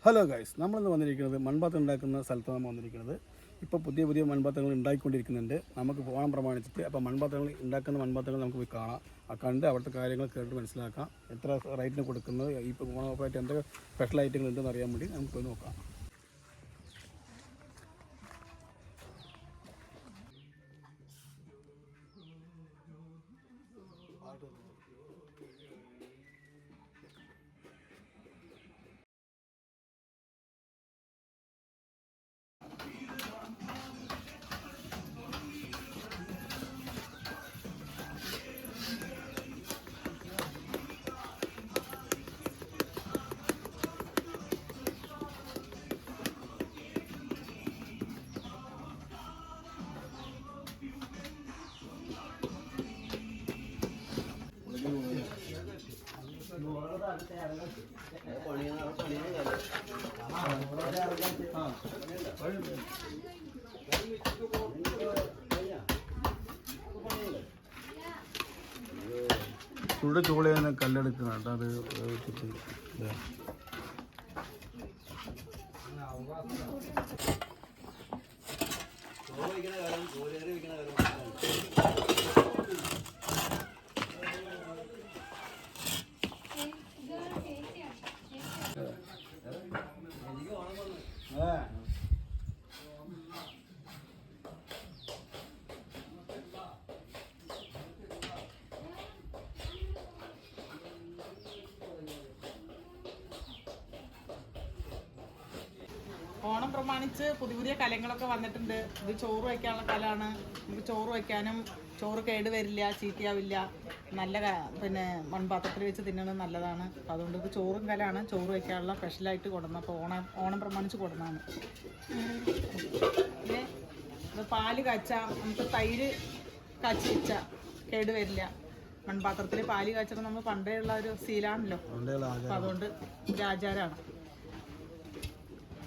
Hello guys, നമ്മളിന്ന് വന്നിരിക്കുന്നത് മൺപാത്രം ഉണ്ടാക്കുന്ന സ്ഥലത്താണ് നമ്മൾ വന്നിരിക്കുന്നത്. ഇപ്പോൾ പുതിയ പുതിയ മൺപാത്രങ്ങൾ ഉണ്ടായിക്കൊണ്ടിരിക്കുന്നുണ്ട്. നമുക്ക് ഓണം പ്രമാണിച്ചിട്ട് അപ്പോൾ മൺപാത്രങ്ങൾ നമുക്ക് പോയി കാണാം. കണ്ട് അവിടുത്തെ കാര്യങ്ങൾ കേട്ട് മനസ്സിലാക്കാം. എത്ര റേറ്റിന് കൊടുക്കുന്നത്, ഇപ്പോൾ ഓണമായിട്ട് എന്തൊക്കെ സ്പെഷ്യൽ ഐറ്റങ്ങൾ ഉണ്ടെന്ന് അറിയാൻ വേണ്ടി നമുക്ക് പോയി നോക്കാം. ചൂട് ചൂളയെന്ന് കല്ലെടുക്കുന്നുണ്ട്. അത് വെച്ചിട്ട് ഓണം പ്രമാണിച്ച് പുതിയ പുതിയ കലങ്ങളൊക്കെ വന്നിട്ടുണ്ട്. ഇത് ചോറ് വയ്ക്കാനുള്ള കലമാണ്. നമുക്ക് ചോറ് വയ്ക്കാനും ചോറ് കേടുവരില്ല, ചീത്തയാവില്ല. നല്ല മൺപാത്രത്തിൽ വെച്ച് തിന്നണത് നല്ലതാണ്. അപ്പോൾ അതുകൊണ്ട് ഇത് ചോറും കലമാണ്. ചോറ് വയ്ക്കാനുള്ള സ്പെഷ്യലായിട്ട് കൊടുന്ന അപ്പോൾ ഓണം പ്രമാണിച്ച് കൊടുന്നതാണ്. ഇത് പാല് കാച്ചാം, നമുക്ക് തൈര് കാച്ചി വെച്ചാൽ കേടുവരില്ല. മൺപാത്രത്തിൽ പാല് കാച്ചണം നമ്മൾ പണ്ടേ ഉള്ള ഒരു ശീലമാണല്ലോ. അപ്പോൾ അതുകൊണ്ട് ഒരു ആചാരമാണ്.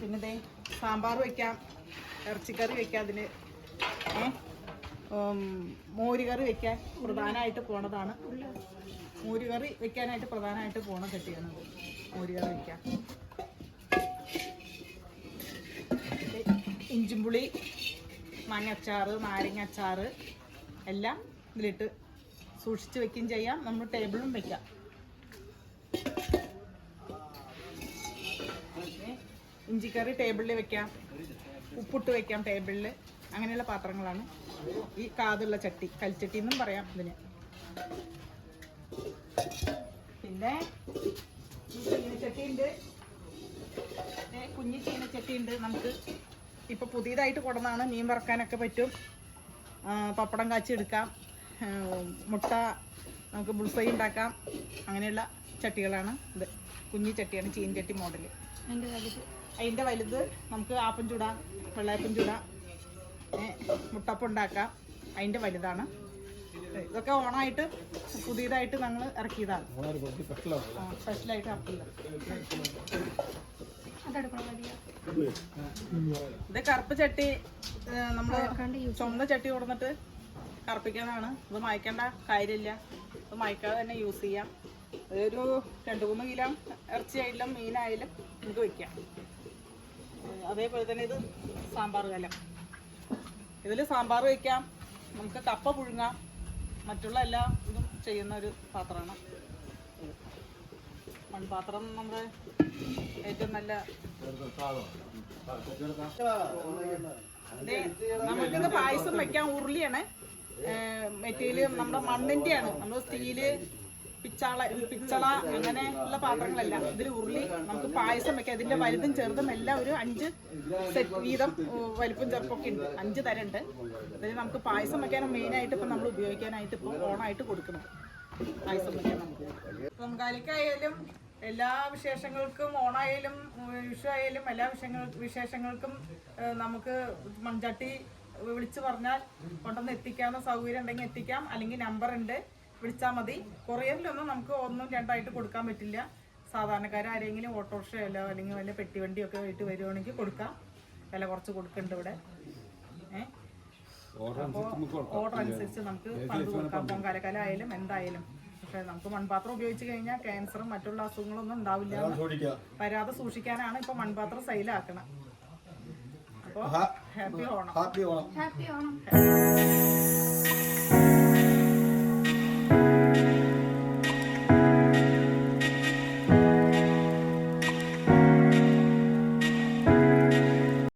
പിന്നെ സാമ്പാർ വയ്ക്കാം, ഇറച്ചിക്കറി വയ്ക്കാം, അതിന് മോരുകറി വയ്ക്കാൻ പ്രധാനമായിട്ട് പോണതാണ്. മോരുകറി വെക്കാനായിട്ട് പ്രധാനമായിട്ട് പോണ ചട്ടിയാണ് മോരുകറി വയ്ക്കാം. ഇഞ്ചിമ്പുളി, മാങ്ങ നാരങ്ങ അച്ചാറ് എല്ലാം ഇതിലിട്ട് സൂക്ഷിച്ച് വെക്കുകയും ചെയ്യാം. നമ്മൾ ടേബിളും വയ്ക്കാം. ഇഞ്ചിക്കറി ടേബിളിൽ വെക്കാം, ഉപ്പിട്ട് വെക്കാം ടേബിളിൽ. അങ്ങനെയുള്ള പാത്രങ്ങളാണ് ഈ കാതുള്ള ചട്ടി, കൽച്ചട്ടി എന്നും പറയാം ഇതിന്. പിന്നെ ചീനച്ചട്ടി ഉണ്ട്, കുഞ്ഞി ചീനച്ചട്ടി ഉണ്ട്. നമുക്ക് ഇപ്പോൾ പുതിയതായിട്ട് കൊടുന്നതാണ്. മീൻ വറക്കാനൊക്കെ പറ്റും, പപ്പടം കാച്ചി എടുക്കാം, മുട്ട നമുക്ക് ബുൾസൈ ഉണ്ടാക്കാം. അങ്ങനെയുള്ള ചട്ടികളാണ് ഇത്. കുഞ്ഞി ചട്ടിയാണ്, ചീനച്ചട്ടി മോഡല്. അതിൻ്റെ വലുത് നമുക്ക് ആപ്പം ചൂടാം, വെള്ളയപ്പം ചൂടാം, മുട്ടപ്പം ഉണ്ടാക്കാം. അതിൻ്റെ വലുതാണ്. ഇതൊക്കെ ഓണമായിട്ട് പുതിയതായിട്ട് ഞങ്ങൾ ഇറക്കിയതാണ്, സ്പെഷ്യലായിട്ട് ഇറക്കിയതാണ്. ഇത് കറുപ്പ് ചട്ടി, നമ്മൾ ചുമന്ന ചട്ടി കൊടുന്നിട്ട് കറുപ്പിക്കാനാണ്. ഇത് മായ്ക്കേണ്ട കാര്യമില്ല, ഇത് മായ്ക്കാതെ തന്നെ യൂസ് ചെയ്യാം. ഒരു 2-3 കിലോ ഇറച്ചിയായാലും മീനായാലും നമുക്ക് വയ്ക്കാം. അതേപോലെ തന്നെ ഇത് സാമ്പാർ കലം. ഇതിൽ സാമ്പാർ വയ്ക്കാം, നമുക്ക് കപ്പ പുഴുങ്ങാം, മറ്റുള്ള എല്ലാ ഇതും ചെയ്യുന്ന ഒരു പാത്രമാണ്. മൺപാത്രം നമ്മുടെ ഏറ്റവും നല്ല. നമുക്കിത് പായസം വയ്ക്കാം. ഉരുളിയാണ് മെറ്റീരിയൽ, നമ്മുടെ മണ്ണിൻ്റെയാണ്. നമ്മൾ സ്റ്റീല്, പിച്ചള അങ്ങനെയുള്ള പാത്രങ്ങളല്ല. ഇതിൽ ഉരുളി നമുക്ക് പായസം വെക്കാം. ഇതിന്റെ വലുതും ചെറുതും എല്ലാം ഒരു 5 സെറ്റ് വീതം വലിപ്പം ചെറുപ്പൊക്കെ ഉണ്ട്. 5 തരം ഉണ്ട്. അതിൽ നമുക്ക് പായസം വെക്കാനും മെയിനായിട്ട് ഇപ്പം നമ്മൾ ഉപയോഗിക്കാനായിട്ട് ഇപ്പോൾ ഓണമായിട്ട് കൊടുക്കുന്നത് പായസം വെക്കാൻ. നമുക്ക് പൊങ്കാലയ്ക്കായാലും എല്ലാ വിശേഷങ്ങൾക്കും, ഓണായാലും വിഷു ആയാലും എല്ലാ വിശേഷങ്ങൾക്കും നമുക്ക് മൺചട്ടി വിളിച്ചു പറഞ്ഞാൽ കൊണ്ടുവന്ന് എത്തിക്കാവുന്ന സൗകര്യം ഉണ്ടെങ്കിൽ എത്തിക്കാം. അല്ലെങ്കിൽ നമ്പർ ഉണ്ട്, വിളിച്ചാൽ മതി. കൊറിയറിലൊന്നും നമുക്ക് 1-2 കൊടുക്കാൻ പറ്റില്ല. സാധാരണക്കാർ ആരെങ്കിലും ഓട്ടോറിക്ഷയോ അല്ലെങ്കിൽ വല്ല പെട്ടിവണ്ടിയൊക്കെ ആയിട്ട് വരുവാണെങ്കിൽ കൊടുക്കാം. വില കുറച്ച് കൊടുക്കുന്നുണ്ട് ഇവിടെ. ഓർഡർ അനുസരിച്ച് നമുക്ക് പണിത് കൊടുക്കാം. പൊങ്കാലക്കാലം ആയാലും എന്തായാലും നമുക്ക് മൺപാത്രം ഉപയോഗിച്ച് കഴിഞ്ഞാൽ ക്യാൻസറും മറ്റുള്ള അസുഖങ്ങളൊന്നും ഉണ്ടാവില്ല. സൂക്ഷിക്കുക. വരാതെ സൂക്ഷിക്കാനാണ് ഇപ്പൊ മൺപാത്രം സെയിലാക്കണം. അപ്പോൾ happy Onam. Happy Onam. Happy Onam.